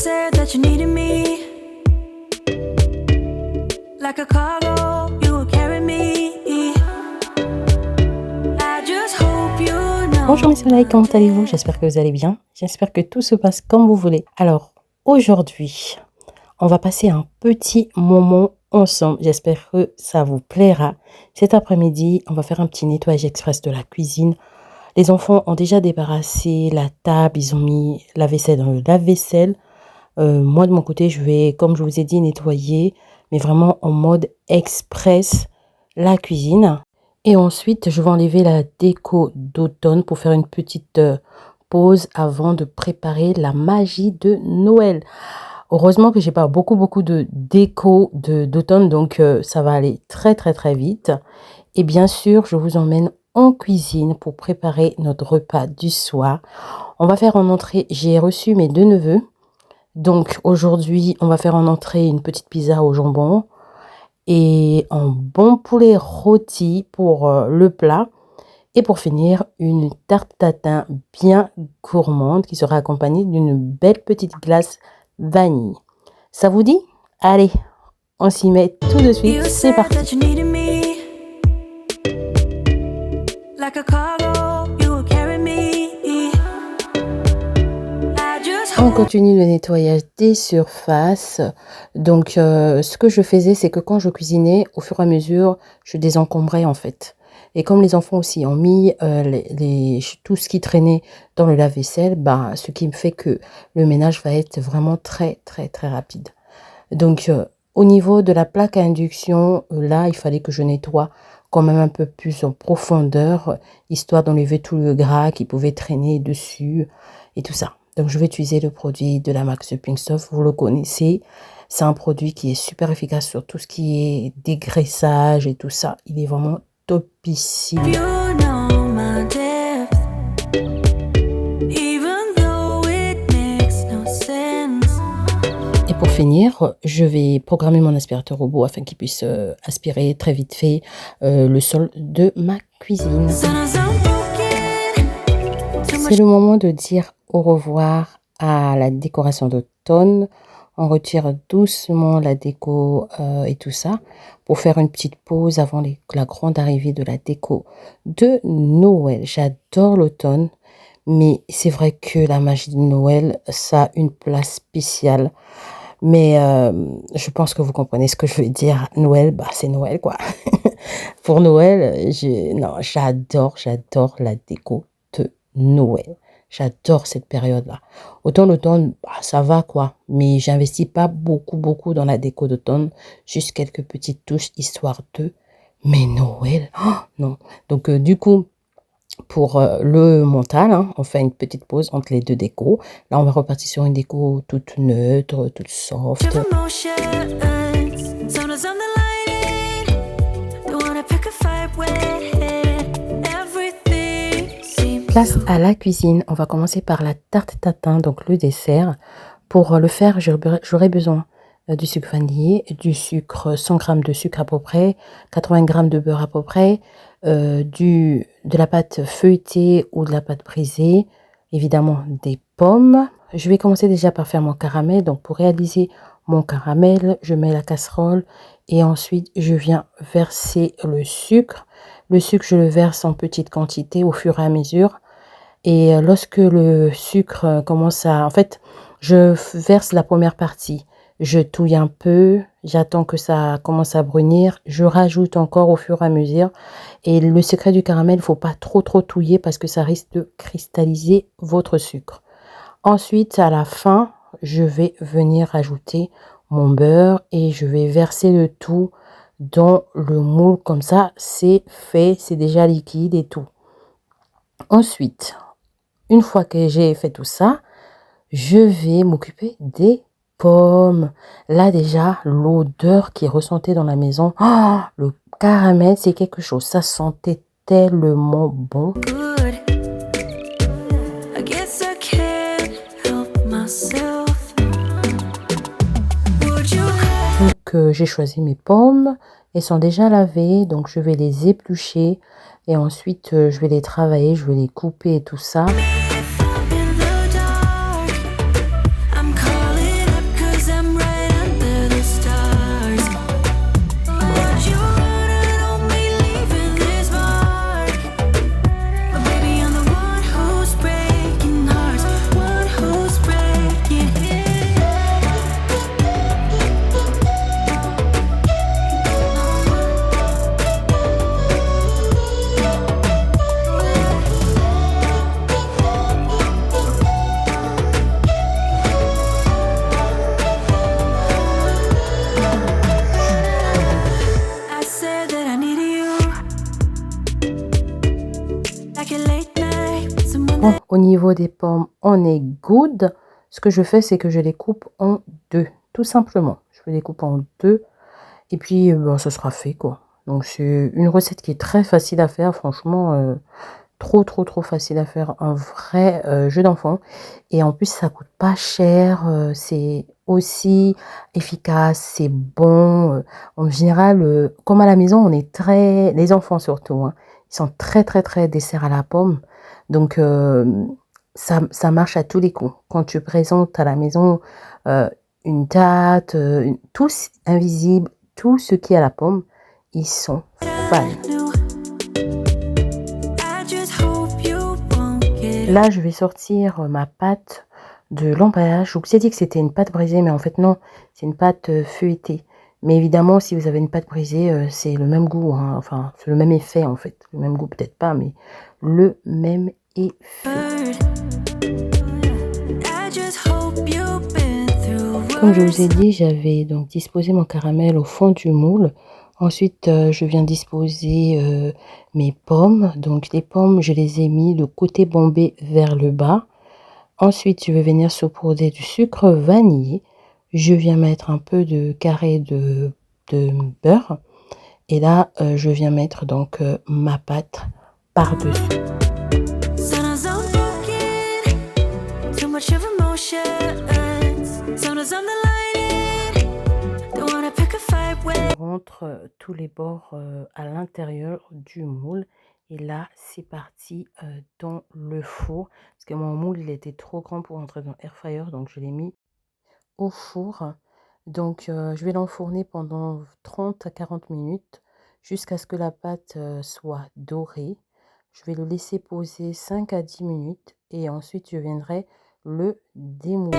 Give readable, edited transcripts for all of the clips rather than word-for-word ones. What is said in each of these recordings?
said that you needed me like a cargo, you will carry me. I just hope you know. Bonjour mes soleils, comment allez-vous? J'espère que vous allez bien. J'espère que tout se passe comme vous voulez. Alors, aujourd'hui, on va passer un petit moment ensemble. J'espère que ça vous plaira. Cet après-midi, on va faire un petit nettoyage express de la cuisine. Les enfants ont déjà débarrassé la table, ils ont mis la vaisselle dans le lave-vaisselle. Moi, de mon côté, je vais, comme je vous ai dit, nettoyer, mais vraiment en mode express, la cuisine. Et ensuite, je vais enlever la déco d'automne pour faire une petite pause avant de préparer la magie de Noël. Heureusement que j'ai pas beaucoup de déco d'automne, donc ça va aller très vite. Et bien sûr, je vous emmène en cuisine pour préparer notre repas du soir. On va faire en entrée, j'ai reçu mes 2 neveux. Donc aujourd'hui, on va faire en entrée une petite pizza au jambon et un bon poulet rôti pour le plat. Et pour finir, une tarte tatin bien gourmande qui sera accompagnée d'une belle petite glace vanille. Ça vous dit? Allez, on s'y met tout de suite, c'est parti. On continue le nettoyage des surfaces. Donc, ce que je faisais, c'est que quand je cuisinais, au fur et à mesure, je désencombrais en fait. Et comme les enfants aussi ont mis tout ce qui traînait dans le lave-vaisselle, ce qui me fait que le ménage va être vraiment très rapide. Donc, au niveau de la plaque à induction, là, il fallait que je nettoie quand même un peu plus en profondeur, histoire d'enlever tout le gras qui pouvait traîner dessus et tout ça. Donc, je vais utiliser le produit de la marque The Pink Stuff. Vous le connaissez. C'est un produit qui est super efficace sur tout ce qui est dégraissage et tout ça. Il est vraiment topissime. Et pour finir, je vais programmer mon aspirateur robot afin qu'il puisse aspirer très vite fait le sol de ma cuisine. C'est le moment de dire au revoir à la décoration d'automne. On retire doucement la déco et tout ça pour faire une petite pause avant la grande arrivée de la déco de Noël. J'adore l'automne, mais c'est vrai que la magie de Noël, ça a une place spéciale. Mais je pense que vous comprenez ce que je veux dire. Noël, c'est Noël quoi. Pour Noël, j'adore la déco de Noël. J'adore cette période-là. Autant l'automne, ça va quoi. Mais j'investis pas beaucoup dans la déco d'automne. Juste quelques petites touches, histoire de... Mais Noël, non. Donc du coup, pour le mental, on fait une petite pause entre les deux décos. Là, on va repartir sur une déco toute neutre, toute soft. Place à la cuisine. On va commencer par la tarte tatin, donc le dessert. Pour le faire, j'aurai besoin du sucre vanillé, du sucre, 100 g de sucre à peu près, 80 g de beurre à peu près, de la pâte feuilletée ou de la pâte brisée, évidemment des pommes. Je vais commencer déjà par faire mon caramel. Donc pour réaliser mon caramel, je mets la casserole et ensuite je viens verser le sucre. Le sucre, je le verse en petite quantité au fur et à mesure. Et lorsque le sucre commence à... En fait, je verse la première partie. Je touille un peu, j'attends que ça commence à brunir. Je rajoute encore au fur et à mesure. Et le secret du caramel, il ne faut pas trop touiller parce que ça risque de cristalliser votre sucre. Ensuite, à la fin, je vais venir rajouter mon beurre et je vais verser le tout dans le moule. Comme ça, c'est fait, c'est déjà liquide et tout. Ensuite, une fois que j'ai fait tout ça, je vais m'occuper des pommes. Là déjà, l'odeur qui est ressentie dans la maison, le caramel, c'est quelque chose. Ça sentait tellement bon. Donc j'ai choisi mes pommes. Elles sont déjà lavées, donc je vais les éplucher. Et ensuite, je vais les travailler, je vais les couper et tout ça. Au niveau des pommes, on est good. Ce que je fais, c'est que je les coupe en deux, tout simplement. Je les coupe en deux et puis bon, ce sera fait quoi. Donc c'est une recette qui est très facile à faire, franchement, trop facile à faire, un vrai jeu d'enfant. Et en plus, ça coûte pas cher, c'est aussi efficace, c'est bon. En général, comme à la maison, on est très, les enfants surtout, hein, ils sont très dessert à la pomme. Donc, ça marche à tous les coups. Quand tu présentes à la maison une tarte, tous invisibles, tout ce qui est à la pomme, ils sont fans. New. I just hope you won't get Là, je vais sortir ma pâte de l'emballage. Je vous ai dit que c'était une pâte brisée, mais en fait non, c'est une pâte feuilletée. Mais évidemment, si vous avez une pâte brisée, c'est le même goût, hein. Enfin, c'est le même effet en fait. Le même goût peut-être pas, mais le même effet. I just hope you've been through Comme je vous ai worse. dit, j'avais donc disposé mon caramel au fond du moule. Ensuite, je viens disposer mes pommes. Donc les pommes, je les ai mis de côté bombé vers le bas. Ensuite, je vais venir saupoudrer du sucre vanillé. Je viens mettre un peu de carré de beurre. Et là, je viens mettre donc ma pâte par-dessus. Sometimes I'm broken, too much of emotions. Sometimes I'm delighted, don't wanna pick a fight with. Je rentre tous les bords à l'intérieur du moule. Et là, c'est parti dans le four. Parce que mon moule, il était trop grand pour entrer dans l'air fryer. Donc, je l'ai mis au four. Donc, je vais l'enfourner pendant 30 à 40 minutes jusqu'à ce que la pâte soit dorée. Je vais le laisser poser 5 à 10 minutes et ensuite je viendrai le démouler.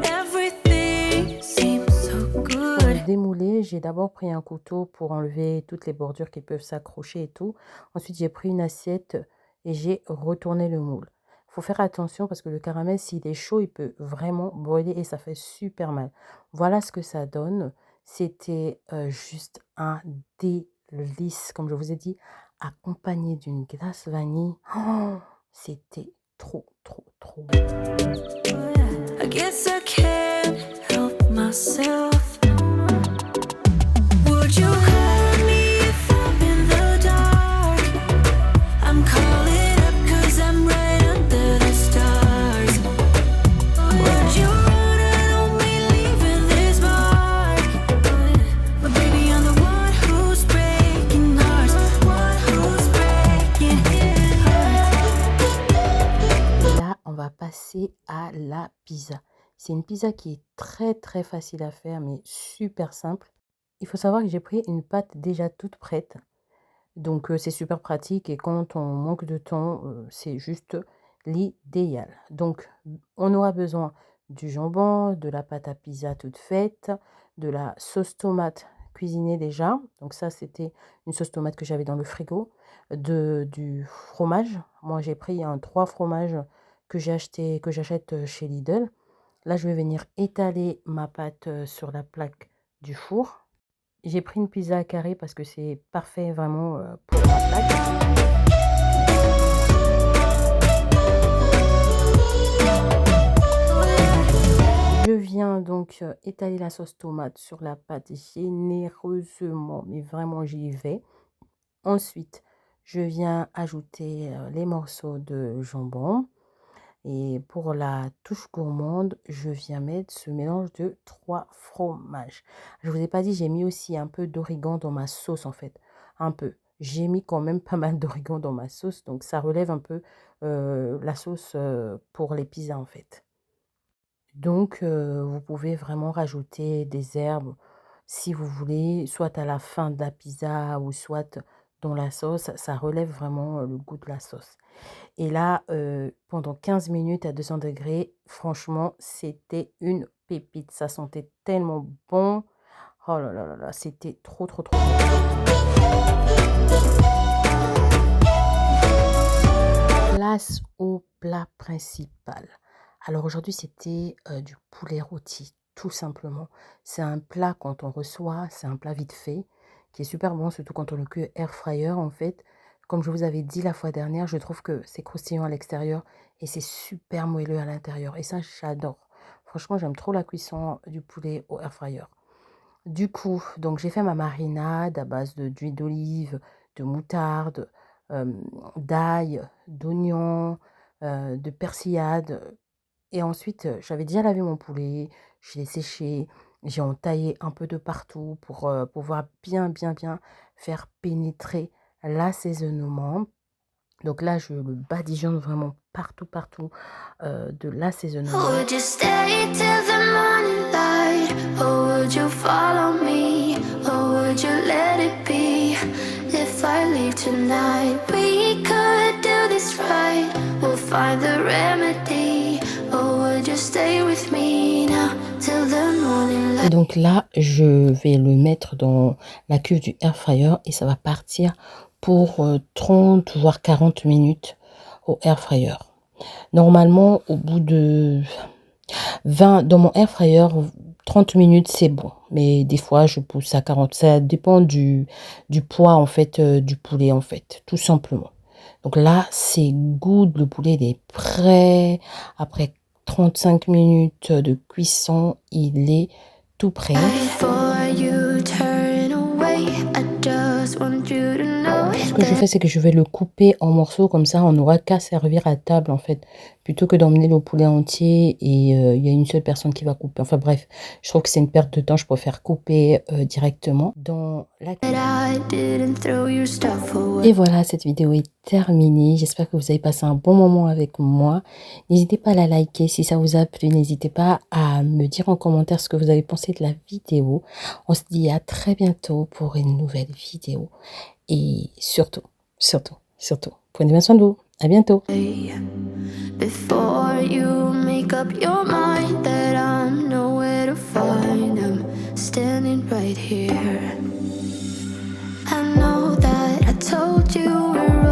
Everything seems so Pour good. le démouler, j'ai d'abord pris un couteau pour enlever toutes les bordures qui peuvent s'accrocher et tout. Ensuite, j'ai pris une assiette et j'ai retourné le moule. Il faut faire attention parce que le caramel, s'il est chaud, il peut vraiment brûler et ça fait super mal. Voilà ce que ça donne. C'était juste un délice, comme je vous ai dit, accompagné d'une glace vanille. Oh, c'était trop bon. I guess I can't help myself. Would you help me if I'm in the dark? I'm calling up 'cause I'm right under the stars. Would you run and hold me leaving this mark? But baby, I'm the one who's breaking hearts, one who's breaking hearts. Et là, on va passer à la pizza. C'est une pizza qui est très facile à faire, mais super simple. Il faut savoir que j'ai pris une pâte déjà toute prête. Donc, c'est super pratique et quand on manque de temps, c'est juste l'idéal. Donc, on aura besoin du jambon, de la pâte à pizza toute faite, de la sauce tomate cuisinée déjà. Donc ça, c'était une sauce tomate que j'avais dans le frigo. Du fromage. Moi, j'ai pris 3 fromages que j'achète chez Lidl. Là, je vais venir étaler ma pâte sur la plaque du four. J'ai pris une pizza carrée parce que c'est parfait vraiment pour la plaque. Je viens donc étaler la sauce tomate sur la pâte généreusement, mais vraiment j'y vais. Ensuite, je viens ajouter les morceaux de jambon. Et pour la touche gourmande, je viens mettre ce mélange de 3 fromages. Je vous ai pas dit, j'ai mis aussi un peu d'origan dans ma sauce en fait, un peu. J'ai mis quand même pas mal d'origan dans ma sauce, donc ça relève un peu la sauce pour les pizzas en fait. Donc vous pouvez vraiment rajouter des herbes si vous voulez, soit à la fin de la pizza ou soit dans la sauce, ça relève vraiment le goût de la sauce. Et là, pendant 15 minutes à 200 degrés, franchement, c'était une pépite. Ça sentait tellement bon. Oh là, c'était trop bon. Place au plat principal. Alors aujourd'hui, c'était du poulet rôti, tout simplement. C'est un plat quand on reçoit, c'est un plat vite fait, qui est super bon, surtout quand on le cuit air fryer en fait. Comme je vous avais dit la fois dernière, je trouve que c'est croustillant à l'extérieur et c'est super moelleux à l'intérieur et ça, j'adore. Franchement, j'aime trop la cuisson du poulet au air fryer. Du coup, donc j'ai fait ma marinade à base d'huile d'olive, de moutarde, d'ail, d'oignon, de persillade et ensuite, j'avais déjà lavé mon poulet, je l'ai séché, j'ai entaillé un peu de partout pour, pouvoir bien, bien, bien faire pénétrer l'assaisonnement. Donc là, je le badigeonne vraiment partout, partout, de l'assaisonnement. Would you stay till the morning light? Or would you follow me? Or would you let it be? If I leave tonight, we could do this right. We'll find the remedy. Or would you stay with me now till the morning light? Et donc là, je vais le mettre dans la cuve du air fryer et ça va partir pour 30 voire 40 minutes au air fryer. Normalement, au bout de 20 dans mon air fryer, 30 minutes, c'est bon. Mais des fois, je pousse à 40. Ça dépend du poids, en fait, du poulet, en fait, tout simplement. Donc là, c'est good. Le poulet, il est prêt. Après 35 minutes de cuisson, il est tout prêt. Before you turn away, I just want you to know Ce que je fais, c'est que je vais le couper en morceaux, comme ça, on n'aura qu'à servir à table, en fait. Plutôt que d'emmener le poulet entier et il y a une seule personne qui va couper. Enfin bref, je trouve que c'est une perte de temps. Je préfère couper directement dans la cuisine. that I didn't throw your stuff away. Et voilà, cette vidéo est terminée. J'espère que vous avez passé un bon moment avec moi. N'hésitez pas à la liker si ça vous a plu. N'hésitez pas à me dire en commentaire ce que vous avez pensé de la vidéo. On se dit à très bientôt pour une nouvelle vidéo. Et surtout, surtout, surtout, prenez bien soin de vous. À bientôt. Before you make up your mind that I'm nowhere to find, I'm standing right here. I know that I told you we're